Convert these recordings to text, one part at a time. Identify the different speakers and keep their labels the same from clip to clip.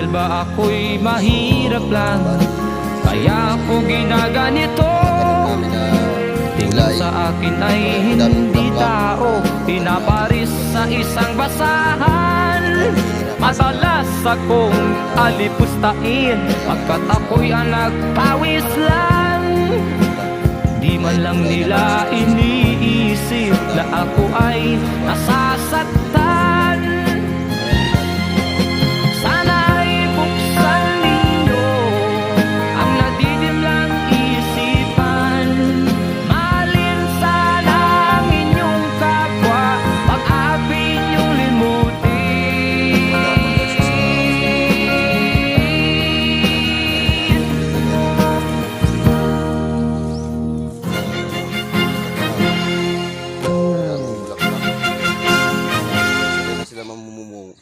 Speaker 1: Dahil ba ako'y mahirap lang, kaya ako ginaganito. Tingin sa akin ay hindi tao, pinaparis sa isang basahan. Madalas akong alipustain, pagkat ako'y nagpawis lang. Di man lang nila iniisip na ako ay nasasaktan. Sana ay buksan ninyo ang nadidimlang isipan. Mahalin sana ang inyong kapwa, pag-api niyong limutin.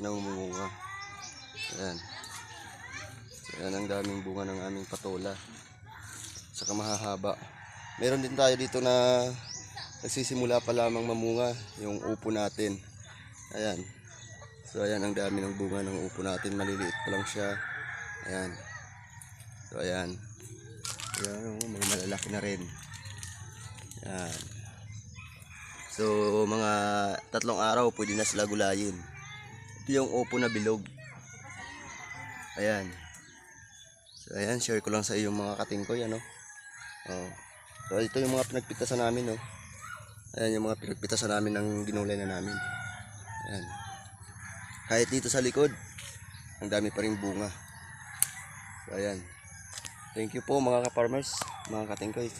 Speaker 2: Namumunga. Ayan. Ayan ang daming bunga ng aming patola. Saka mahahaba. Meron din tayo dito na nagsisimula pa lamang mamunga, yung upo natin. Ayan. So ayan ang dami ng bunga ng upo natin. Maliliit pa lang siya. Ayan. So ayan. Ayan, mga malalaki na rin. Ayan. So mga 3 araw pwede na sila gulayin. Ito yung upo na bilog. Ayan. So ayan, share ko lang sa iyo mga katingkoy, ano. Oh. So ito yung mga pinagpitasan namin, oh. Ayan yung mga pinagpitasan namin ng ginulay na namin. Ayan. Kahit dito sa likod, ang dami pa ring bunga. So ayan. Thank you po mga ka-farmers, mga katingkoy.